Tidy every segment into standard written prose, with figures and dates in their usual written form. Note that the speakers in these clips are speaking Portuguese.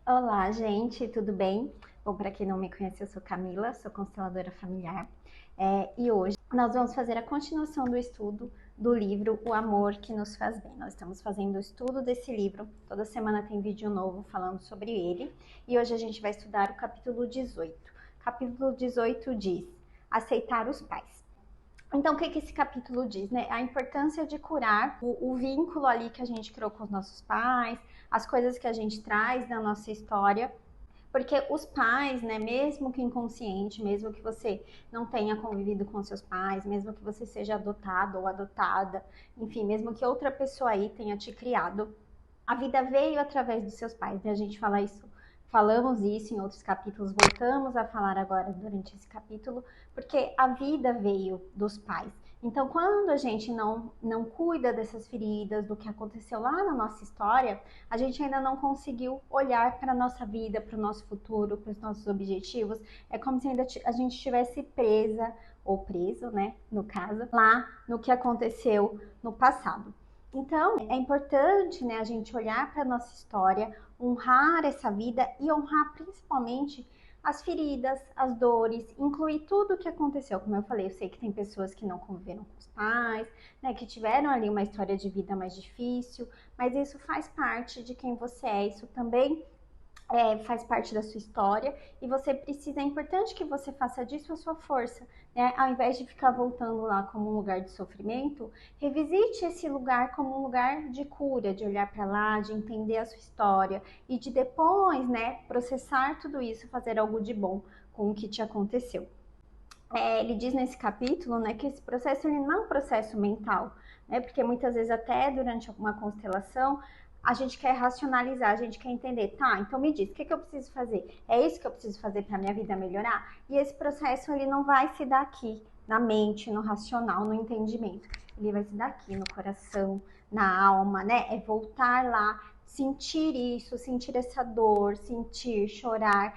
Olá, gente, tudo bem? Bom, para quem não me conhece, eu sou Camila, sou consteladora familiar. E hoje nós vamos fazer a continuação do estudo do livro O Amor que Nos Faz Bem. Nós estamos fazendo o estudo desse livro, toda semana tem vídeo novo falando sobre ele, e hoje a gente vai estudar o capítulo 18. Capítulo 18 diz: Aceitar os pais. Então, o que esse capítulo diz, né? A importância de curar o vínculo ali que a gente criou com os nossos pais, as coisas que a gente traz da nossa história, porque os pais, né, mesmo que inconsciente, mesmo que você não tenha convivido com seus pais, mesmo que você seja adotado ou adotada, enfim, mesmo que outra pessoa aí tenha te criado, a vida veio através dos seus pais, né? A gente fala isso, falamos isso em outros capítulos, voltamos a falar agora durante esse capítulo, porque a vida veio dos pais. Então, quando a gente não cuida dessas feridas, do que aconteceu lá na nossa história, a gente ainda não conseguiu olhar para a nossa vida, para o nosso futuro, para os nossos objetivos. É como se ainda a gente estivesse presa, ou preso, né, no caso, lá no que aconteceu no passado. Então, é importante, né, a gente olhar para a nossa história, honrar essa vida e honrar principalmente as feridas, as dores, incluir tudo o que aconteceu. Como eu falei, eu sei que tem pessoas que não conviveram com os pais, né, que tiveram ali uma história de vida mais difícil, mas isso faz parte de quem você é, isso também faz parte da sua história e você precisa, é importante que você faça disso a sua força, né? Ao invés de ficar voltando lá como um lugar de sofrimento, revisite esse lugar como um lugar de cura, de olhar para lá, de entender a sua história e de depois, né, processar tudo isso, fazer algo de bom com o que te aconteceu. Ele diz nesse capítulo, né, que esse processo ele não é um processo mental, né, porque muitas vezes até durante uma constelação a gente quer racionalizar, a gente quer entender, tá, então me diz, o que eu preciso fazer? É isso que eu preciso fazer para minha vida melhorar? E esse processo ele não vai se dar aqui, na mente, no racional, no entendimento. Ele vai se dar aqui, no coração, na alma, né? É voltar lá, sentir isso, sentir essa dor, sentir, chorar.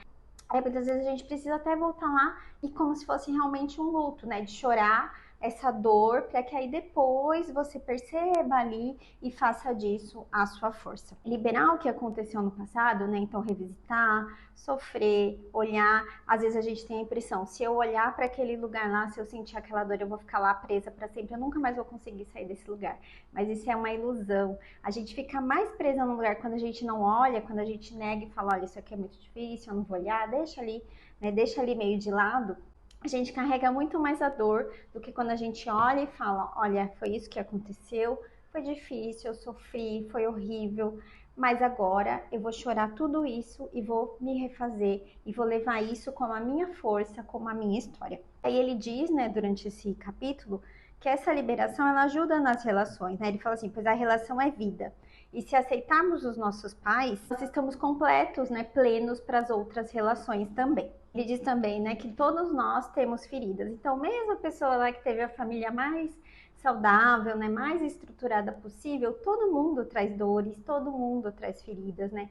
Muitas vezes a gente precisa até voltar lá e como se fosse realmente um luto, né? De chorar essa dor para que aí depois você perceba ali e faça disso a sua força. Liberar o que aconteceu no passado, né? Então revisitar, sofrer, olhar. Às vezes a gente tem a impressão, se eu olhar para aquele lugar lá, se eu sentir aquela dor, eu vou ficar lá presa para sempre, eu nunca mais vou conseguir sair desse lugar. Mas isso é uma ilusão. A gente fica mais presa no lugar quando a gente não olha, quando a gente nega e fala, olha, isso aqui é muito difícil, eu não vou olhar, deixa ali, né? Deixa ali meio de lado. A gente carrega muito mais a dor do que quando a gente olha e fala, olha, foi isso que aconteceu, foi difícil, eu sofri, foi horrível, mas agora eu vou chorar tudo isso e vou me refazer e vou levar isso como a minha força, como a minha história. Aí ele diz, né, durante esse capítulo, que essa liberação ela ajuda nas relações, né? Ele fala assim, pois a relação é vida. E se aceitarmos os nossos pais, nós estamos completos, né, plenos para as outras relações também. Ele diz também, né, que todos nós temos feridas. Então, mesmo a pessoa lá que teve a família mais saudável, né, mais estruturada possível, todo mundo traz dores, todo mundo traz feridas, né?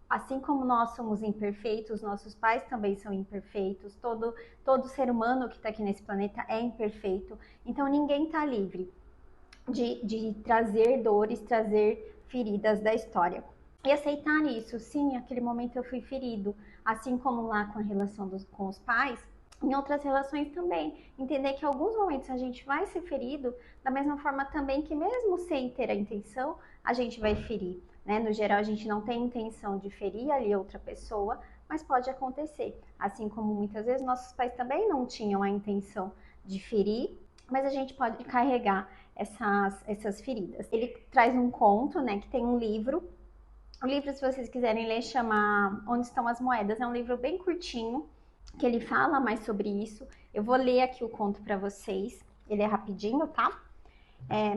Assim como nós somos imperfeitos, nossos pais também são imperfeitos, todo ser humano que está aqui nesse planeta é imperfeito, então ninguém está livre de trazer dores, trazer feridas da história. E aceitar isso, sim, naquele momento eu fui ferido, assim como lá com a relação com os pais, em outras relações também. Entender que em alguns momentos a gente vai ser ferido, da mesma forma também que mesmo sem ter a intenção, a gente vai ferir. Né? No geral, a gente não tem intenção de ferir ali outra pessoa, mas pode acontecer. Assim como muitas vezes nossos pais também não tinham a intenção de ferir, mas a gente pode carregar essas feridas. Ele traz um conto, né, que tem um livro. O livro, se vocês quiserem ler, chama Onde Estão as Moedas. É um livro bem curtinho, que ele fala mais sobre isso. Eu vou ler aqui o conto para vocês. Ele é rapidinho, tá?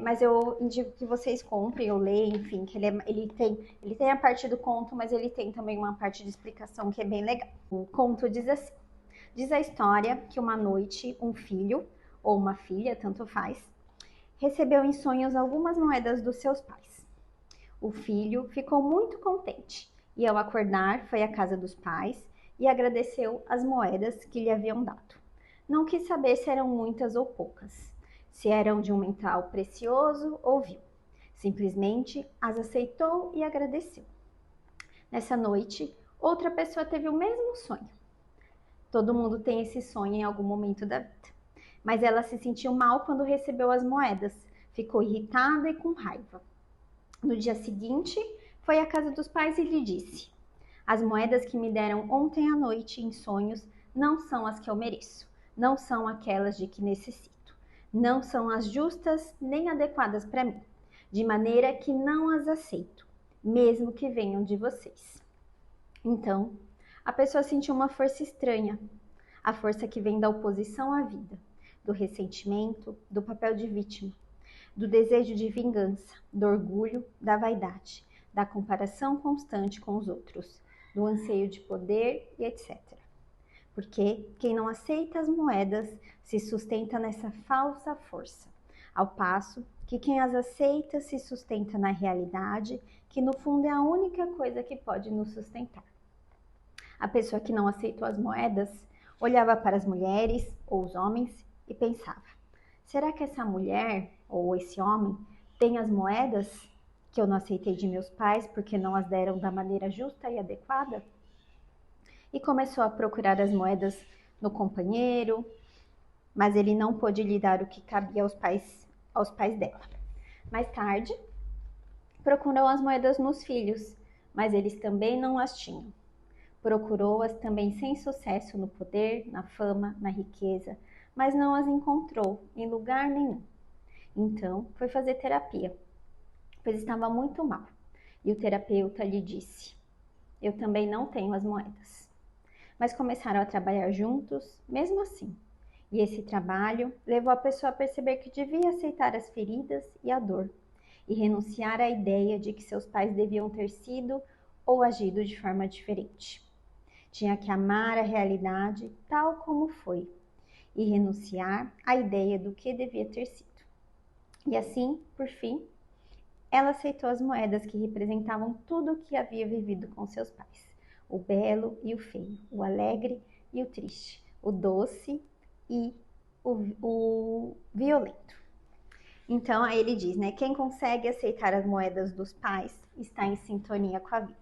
Mas eu indico que vocês comprem ou leiam, enfim, que ele tem a parte do conto, mas ele tem também uma parte de explicação que é bem legal. O conto diz assim, diz a história que uma noite um filho, ou uma filha, tanto faz, recebeu em sonhos algumas moedas dos seus pais. O filho ficou muito contente e, ao acordar, foi à casa dos pais e agradeceu as moedas que lhe haviam dado. Não quis saber se eram muitas ou poucas, se eram de um metal precioso ou vil. Simplesmente as aceitou e agradeceu. Nessa noite, Outra pessoa teve o mesmo sonho. Todo mundo tem esse sonho em algum momento da vida. Mas ela se sentiu mal quando recebeu as moedas. Ficou irritada e com raiva. No dia seguinte, foi à casa dos pais e lhe disse: as moedas que me deram ontem à noite em sonhos não são as que eu mereço. Não são aquelas de que necessito. Não são as justas nem adequadas para mim. De maneira que não as aceito, mesmo que venham de vocês. Então, a pessoa sentiu uma força estranha, a força que vem da oposição à vida, do ressentimento, do papel de vítima, do desejo de vingança, do orgulho, da vaidade, da comparação constante com os outros, do anseio de poder e etc. Porque quem não aceita as moedas se sustenta nessa falsa força, ao passo que quem as aceita se sustenta na realidade, que no fundo é a única coisa que pode nos sustentar. A pessoa que não aceitou as moedas olhava para as mulheres ou os homens e pensava: será que essa mulher ou esse homem tem as moedas que eu não aceitei de meus pais porque não as deram da maneira justa e adequada? E começou a procurar as moedas no companheiro, mas ele não pôde lhe dar o que cabia aos pais dela. Mais tarde, procurou as moedas nos filhos, mas eles também não as tinham. Procurou-as também sem sucesso no poder, na fama, na riqueza, mas não as encontrou em lugar nenhum. Então, foi fazer terapia, pois estava muito mal. E o terapeuta lhe disse: eu também não tenho as moedas. Mas começaram a trabalhar juntos, mesmo assim. E esse trabalho levou a pessoa a perceber que devia aceitar as feridas e a dor, e renunciar à ideia de que seus pais deviam ter sido ou agido de forma diferente. Tinha que amar a realidade tal como foi e renunciar à ideia do que devia ter sido. E assim, por fim, ela aceitou as moedas que representavam tudo o que havia vivido com seus pais: o belo e o feio, o alegre e o triste, o doce e o violento. Então, aí ele diz, né? Quem consegue aceitar as moedas dos pais está em sintonia com a vida.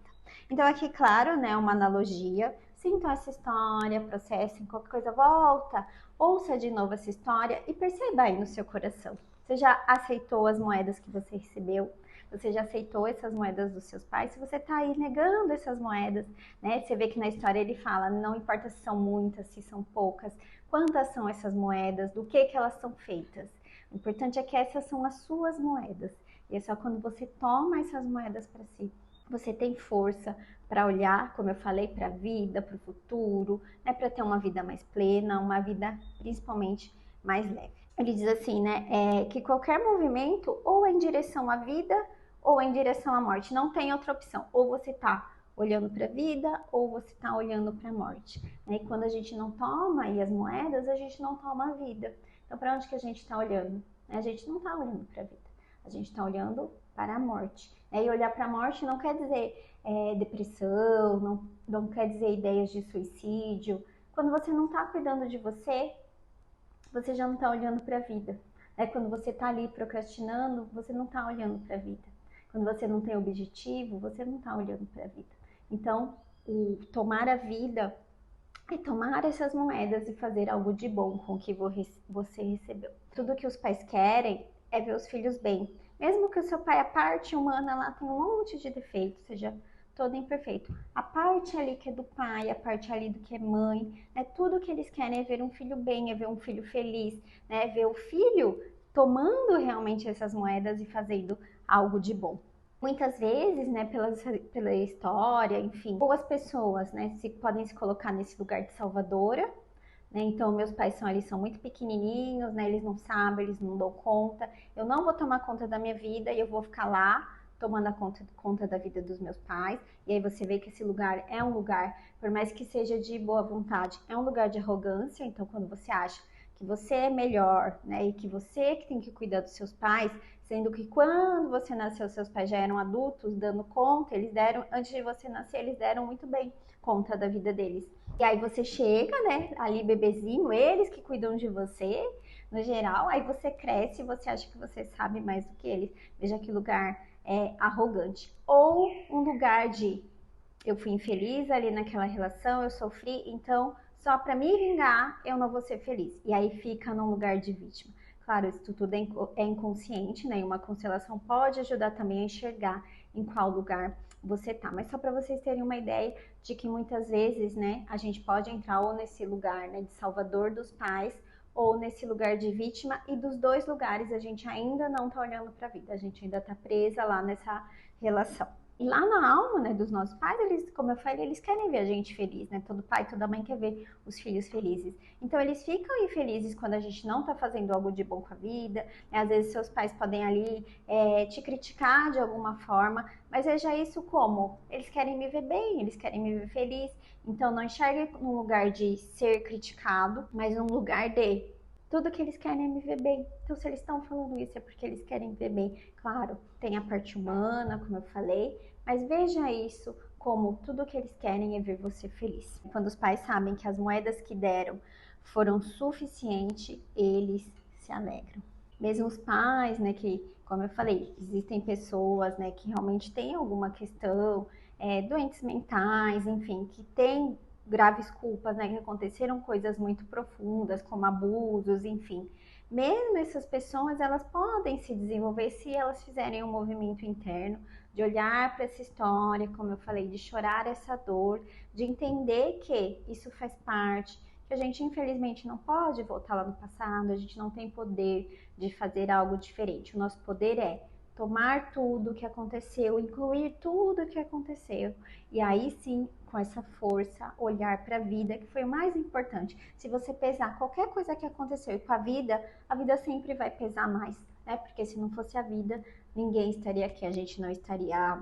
Então, aqui, claro, né? Uma analogia. Sintam essa história, processem, qualquer coisa, volta, ouça de novo essa história e perceba aí no seu coração. Você já aceitou as moedas que você recebeu? Você já aceitou essas moedas dos seus pais? Se você está aí negando essas moedas, né? Você vê que na história ele fala, não importa se são muitas, se são poucas, quantas são essas moedas, do que elas são feitas. O importante é que essas são as suas moedas. E é só quando você toma essas moedas para si, você tem força para olhar, como eu falei, para a vida, para o futuro, né? Para ter uma vida mais plena, uma vida principalmente mais leve. Ele diz assim, né? Que qualquer movimento ou é em direção à vida ou é em direção à morte. Não tem outra opção. Ou você está olhando para a vida ou você está olhando para a morte. Né? E quando a gente não toma aí as moedas, a gente não toma a vida. Então, para onde que a gente está olhando? A gente não está olhando para a vida, a gente está olhando para a morte. E olhar para a morte não quer dizer depressão, não quer dizer ideias de suicídio. Quando você não está cuidando de você, você já não está olhando para a vida. Quando você está ali procrastinando, você não está olhando para a vida. Quando você não tem objetivo, você não está olhando para a vida. Então, o tomar a vida é tomar essas moedas e fazer algo de bom com o que você recebeu. Tudo que os pais querem é ver os filhos bem. Mesmo que o seu pai, a parte humana lá tem um monte de defeitos, seja todo imperfeito. A parte ali que é do pai, a parte ali do que é mãe, né? Tudo que eles querem é ver um filho bem, é ver um filho feliz, né? É ver o filho tomando realmente essas moedas e fazendo algo de bom. Muitas vezes, né, pela história, enfim, ou as pessoas, né, podem se colocar nesse lugar de salvadora, né? Então, meus pais são muito pequenininhos, né, eles não sabem, eles não dão conta, eu não vou tomar conta da minha vida e eu vou ficar lá tomando a conta da vida dos meus pais. E aí você vê que esse lugar é um lugar, por mais que seja de boa vontade, é um lugar de arrogância. Então, quando você acha que você é melhor, né, e que você que tem que cuidar dos seus pais, sendo que quando você nasceu, seus pais já eram adultos, dando conta, antes de você nascer, eles deram muito bem conta da vida deles. E aí você chega, né, ali bebezinho, eles que cuidam de você, no geral, aí você cresce e você acha que você sabe mais do que eles. Veja que lugar arrogante. Ou um lugar de eu fui infeliz ali naquela relação, eu sofri, então só para me vingar eu não vou ser feliz. E aí fica num lugar de vítima. Claro, isso tudo é inconsciente, né? E uma constelação pode ajudar também a enxergar em qual lugar você tá. Mas só para vocês terem uma ideia de que muitas vezes, né, a gente pode entrar ou nesse lugar, né, de salvador dos pais, ou nesse lugar de vítima, e dos dois lugares a gente ainda não tá olhando para a vida, a gente ainda tá presa lá nessa relação. E lá na alma, né, dos nossos pais, eles, como eu falei, eles querem ver a gente feliz, né? Todo pai, toda mãe quer ver os filhos felizes. Então eles ficam infelizes quando a gente não tá fazendo algo de bom com a vida, né? Às vezes seus pais podem ali te criticar de alguma forma, mas veja isso como? Eles querem me ver bem, eles querem me ver feliz. Então não enxergue num lugar de ser criticado, mas num lugar de tudo que eles querem é me ver bem. Então, se eles estão falando isso, é porque eles querem me ver bem. Claro, tem a parte humana, como eu falei, mas veja isso como tudo que eles querem é ver você feliz. Quando os pais sabem que as moedas que deram foram suficientes, eles se alegram. Mesmo os pais, né, que, como eu falei, existem pessoas, né, que realmente têm alguma questão, doentes mentais, enfim, que têm graves culpas, né, que aconteceram coisas muito profundas, como abusos, enfim. Mesmo essas pessoas, elas podem se desenvolver se elas fizerem um movimento interno, de olhar para essa história, como eu falei, de chorar essa dor, de entender que isso faz parte, que a gente infelizmente não pode voltar lá no passado, a gente não tem poder de fazer algo diferente. O nosso poder é tomar tudo o que aconteceu, incluir tudo o que aconteceu, e aí sim, com essa força, olhar para a vida, que foi o mais importante. Se você pesar qualquer coisa que aconteceu e com a vida sempre vai pesar mais, né? Porque se não fosse a vida, ninguém estaria aqui, a gente não estaria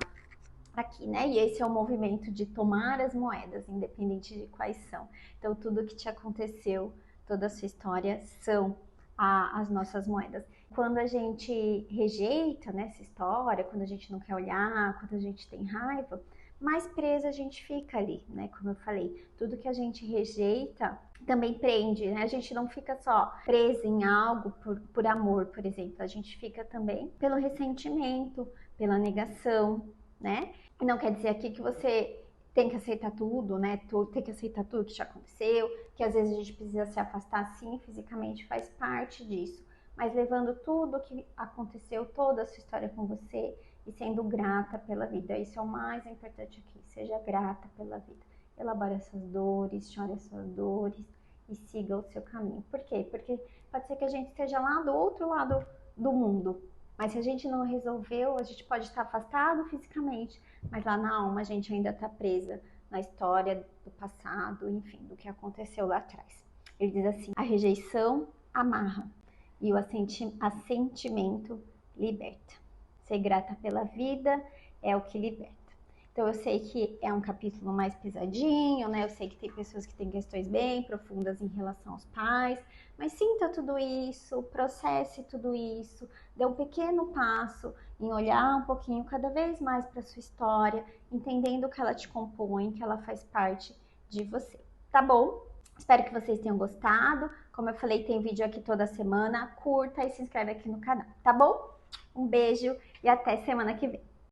aqui, né? E esse é o movimento de tomar as moedas, independente de quais são. Então, tudo que te aconteceu, toda a sua história são as nossas moedas. Quando a gente rejeita, né, essa história, quando a gente não quer olhar, quando a gente tem raiva, mais presa a gente fica ali, né? Como eu falei, tudo que a gente rejeita também prende, né? A gente não fica só presa em algo por amor, por exemplo, a gente fica também pelo ressentimento, pela negação, né? E não quer dizer aqui que você tem que aceitar tudo, né? Tem que aceitar tudo que já aconteceu, que às vezes a gente precisa se afastar, sim, fisicamente faz parte disso. Mas levando tudo que aconteceu, toda a sua história com você e sendo grata pela vida. Isso é o mais importante aqui. Seja grata pela vida. Elabore essas dores, chore essas dores e siga o seu caminho. Por quê? Porque pode ser que a gente esteja lá do outro lado do mundo. Mas se a gente não resolveu, a gente pode estar afastado fisicamente, mas lá na alma a gente ainda está presa na história do passado, enfim, do que aconteceu lá atrás. Ele diz assim: a rejeição amarra e o assentimento liberta. Ser grata pela vida é o que liberta. Então eu sei que é um capítulo mais pesadinho, né? Eu sei que tem pessoas que têm questões bem profundas em relação aos pais, mas sinta tudo isso, processe tudo isso, dê um pequeno passo em olhar um pouquinho cada vez mais para sua história, entendendo que ela te compõe, que ela faz parte de você. Tá bom? Espero que vocês tenham gostado. Como eu falei, tem vídeo aqui toda semana. Curta e se inscreve aqui no canal, tá bom? Um beijo e até semana que vem.